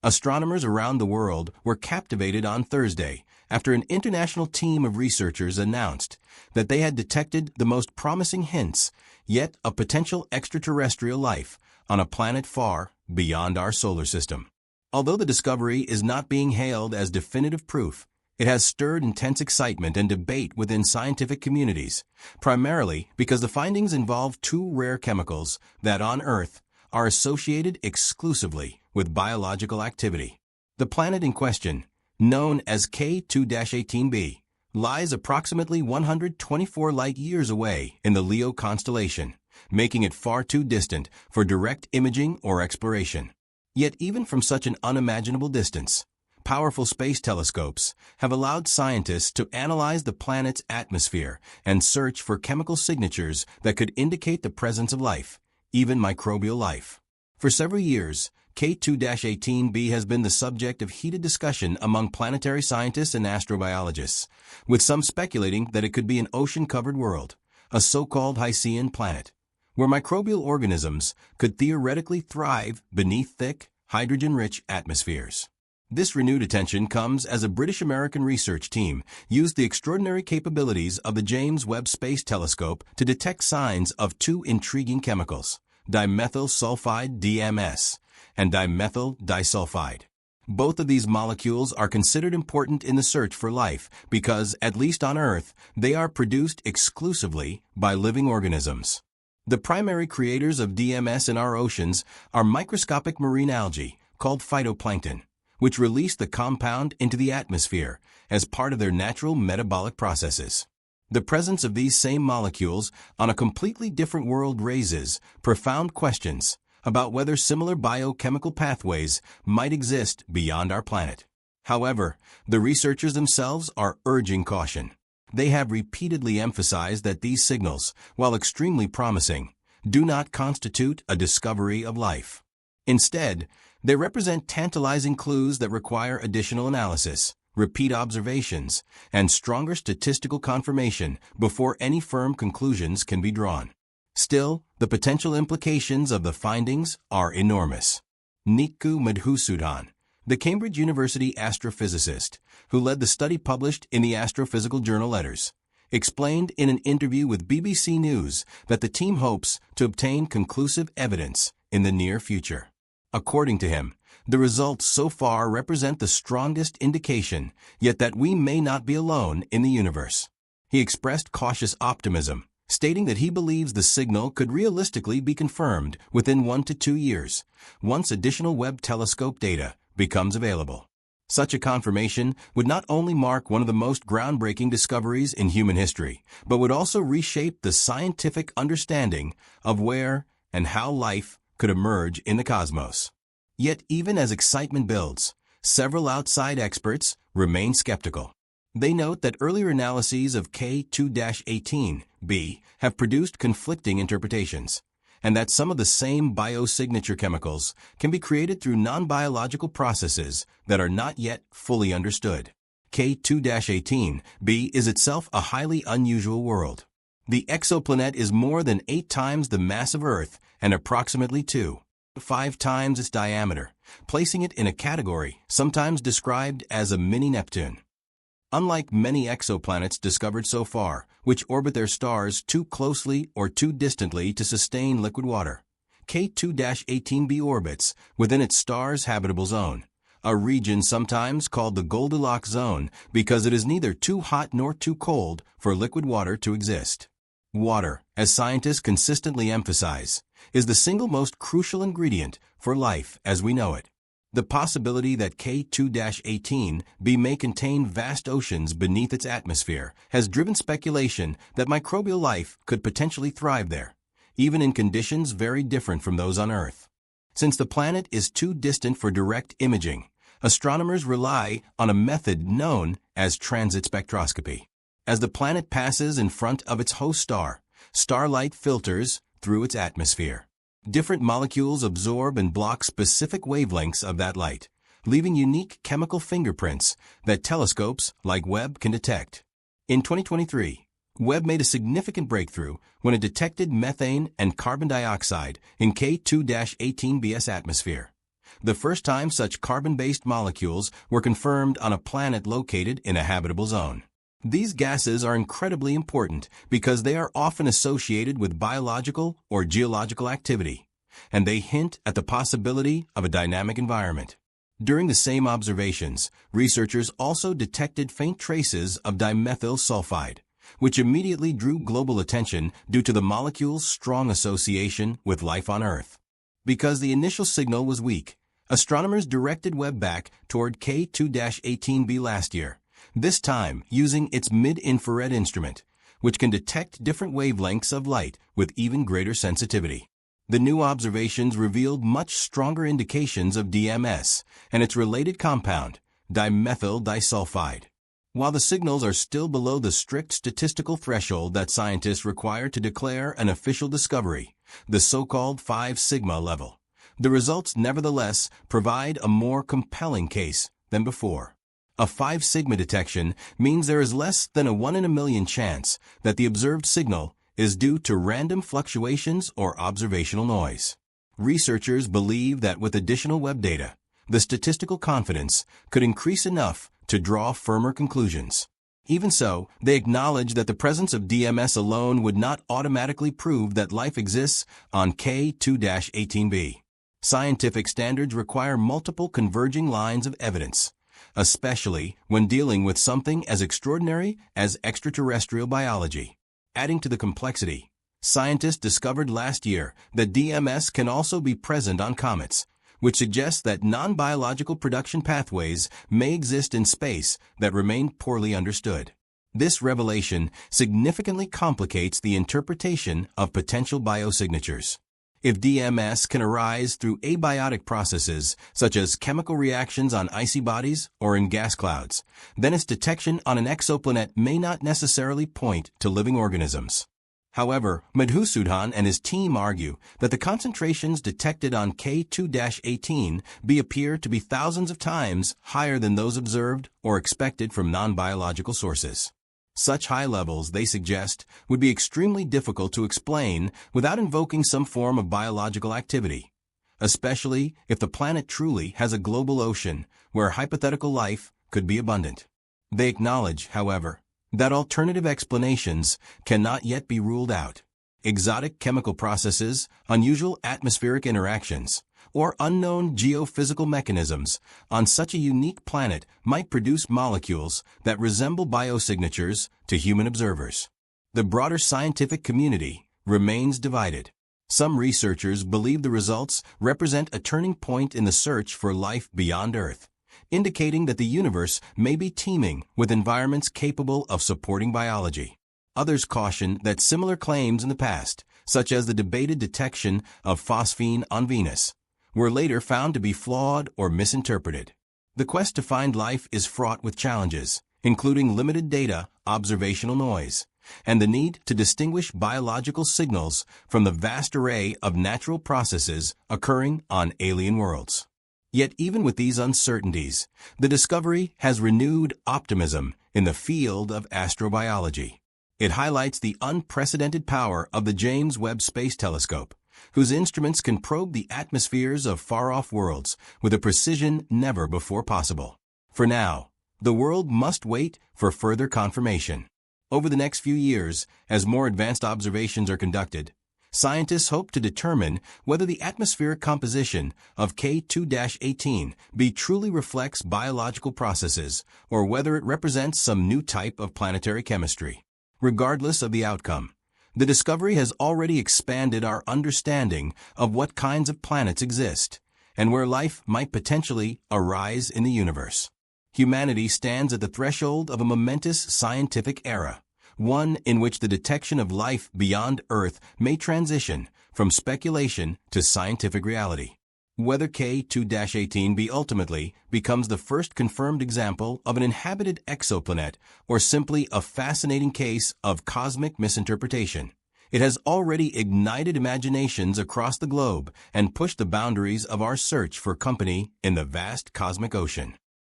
Astronomers around the world were captivated on Thursday after an international team of researchers announced that they had detected the most promising hints yet of potential extraterrestrial life on a planet far beyond our solar system. Although the discovery is not being hailed as definitive proof, it has stirred intense excitement and debate within scientific communities, primarily because the findings involve two rare chemicals that on Earth are associated exclusively with biological activity. The planet in question, known as K2-18b, lies approximately 124 light-years away in the Leo constellation, making it far too distant for direct imaging or exploration. Yet even from such an unimaginable distance, powerful space telescopes have allowed scientists to analyze the planet's atmosphere and search for chemical signatures that could indicate the presence of life, even microbial life. For several years, K2-18b has been the subject of heated discussion among planetary scientists and astrobiologists, with some speculating that it could be an ocean-covered world, a so-called Hycean planet, where microbial organisms could theoretically thrive beneath thick, hydrogen-rich atmospheres. This renewed attention comes as a British-American research team used the extraordinary capabilities of the James Webb Space Telescope to detect signs of two intriguing chemicals, dimethyl sulfide DMS and dimethyl disulfide. Both of these molecules are considered important in the search for life because, at least on Earth, they are produced exclusively by living organisms. The primary creators of DMS in our oceans are microscopic marine algae called phytoplankton, which release the compound into the atmosphere as part of their natural metabolic processes. The presence of these same molecules on a completely different world raises profound questions about whether similar biochemical pathways might exist beyond our planet. However, the researchers themselves are urging caution. They have repeatedly emphasized that these signals, while extremely promising, do not constitute a discovery of life. Instead, they represent tantalizing clues that require additional analysis, repeat observations, and stronger statistical confirmation before any firm conclusions can be drawn. Still, the potential implications of the findings are enormous. Nitku Madhusudan, the Cambridge University astrophysicist, who led the study published in the Astrophysical Journal Letters, explained in an interview with BBC News that the team hopes to obtain conclusive evidence in the near future. According to him, the results so far represent the strongest indication, yet that we may not be alone in the universe. He expressed cautious optimism, stating that he believes the signal could realistically be confirmed within 1 to 2 years, once additional Webb telescope data becomes available. Such a confirmation would not only mark one of the most groundbreaking discoveries in human history, but would also reshape the scientific understanding of where and how life could emerge in the cosmos. Yet even as excitement builds, several outside experts remain skeptical. They note that earlier analyses of K2-18b have produced conflicting interpretations, and that some of the same biosignature chemicals can be created through non-biological processes that are not yet fully understood. K2-18b is itself a highly unusual world. The exoplanet is more than 8 times the mass of Earth and approximately 2.5 times its diameter, placing it in a category sometimes described as a mini Neptune. Unlike many exoplanets discovered so far, which orbit their stars too closely or too distantly to sustain liquid water, K2-18b orbits within its star's habitable zone, a region sometimes called the Goldilocks zone because it is neither too hot nor too cold for liquid water to exist. Water, as scientists consistently emphasize, is the single most crucial ingredient for life as we know it. The possibility that K2-18b may contain vast oceans beneath its atmosphere has driven speculation that microbial life could potentially thrive there, even in conditions very different from those on Earth. Since the planet is too distant for direct imaging, astronomers rely on a method known as transit spectroscopy. As the planet passes in front of its host star, starlight filters through its atmosphere. Different molecules absorb and block specific wavelengths of that light, leaving unique chemical fingerprints that telescopes like Webb can detect. In 2023, Webb made a significant breakthrough when it detected methane and carbon dioxide in K2-18b's atmosphere. the first time such carbon-based molecules were confirmed on a planet located in a habitable zone. These gases are incredibly important because they are often associated with biological or geological activity, and they hint at the possibility of a dynamic environment. During the same observations, researchers also detected faint traces of dimethyl sulfide, which immediately drew global attention due to the molecule's strong association with life on Earth. Because the initial signal was weak, astronomers directed Webb back toward K2-18b last year, this time using its mid-infrared instrument, which can detect different wavelengths of light with even greater sensitivity. The new observations revealed much stronger indications of DMS and its related compound, dimethyl disulfide. While the signals are still below the strict statistical threshold that scientists require to declare an official discovery, the so-called 5 sigma level, the results nevertheless provide a more compelling case than before. A 5 sigma detection means there is less than a 1 in a million chance that the observed signal is due to random fluctuations or observational noise. Researchers believe that with additional Webb data, the statistical confidence could increase enough to draw firmer conclusions. Even so, they acknowledge that the presence of DMS alone would not automatically prove that life exists on K2-18b. Scientific standards require multiple converging lines of evidence, especially when dealing with something as extraordinary as extraterrestrial biology. Adding to the complexity, scientists discovered last year that DMS can also be present on comets, which suggests that non-biological production pathways may exist in space that remain poorly understood. This revelation significantly complicates the interpretation of potential biosignatures. If DMS can arise through abiotic processes, such as chemical reactions on icy bodies or in gas clouds, then its detection on an exoplanet may not necessarily point to living organisms. However, Madhusudhan and his team argue that the concentrations detected on K2-18b appear to be thousands of times higher than those observed or expected from non-biological sources. Such high levels, they suggest, would be extremely difficult to explain without invoking some form of biological activity, especially if the planet truly has a global ocean where hypothetical life could be abundant. They acknowledge, however, that alternative explanations cannot yet be ruled out. Exotic chemical processes, unusual atmospheric interactions, or unknown geophysical mechanisms on such a unique planet might produce molecules that resemble biosignatures to human observers. The broader scientific community remains divided. Some researchers believe the results represent a turning point in the search for life beyond Earth, indicating that the universe may be teeming with environments capable of supporting biology. Others caution that similar claims in the past, such as the debated detection of phosphine on Venus, were later found to be flawed or misinterpreted. The quest to find life is fraught with challenges, including limited data, observational noise, and the need to distinguish biological signals from the vast array of natural processes occurring on alien worlds. Yet even with these uncertainties, the discovery has renewed optimism in the field of astrobiology. It highlights the unprecedented power of the James Webb Space Telescope, whose instruments can probe the atmospheres of far-off worlds with a precision never before possible. For now, the world must wait for further confirmation. Over the next few years, as more advanced observations are conducted, scientists hope to determine whether the atmospheric composition of K2-18b truly reflects biological processes or whether it represents some new type of planetary chemistry. Regardless of the outcome, the discovery has already expanded our understanding of what kinds of planets exist and where life might potentially arise in the universe. Humanity stands at the threshold of a momentous scientific era, one in which the detection of life beyond Earth may transition from speculation to scientific reality. Whether K2-18b ultimately becomes the first confirmed example of an inhabited exoplanet or simply a fascinating case of cosmic misinterpretation, it has already ignited imaginations across the globe and pushed the boundaries of our search for company in the vast cosmic ocean.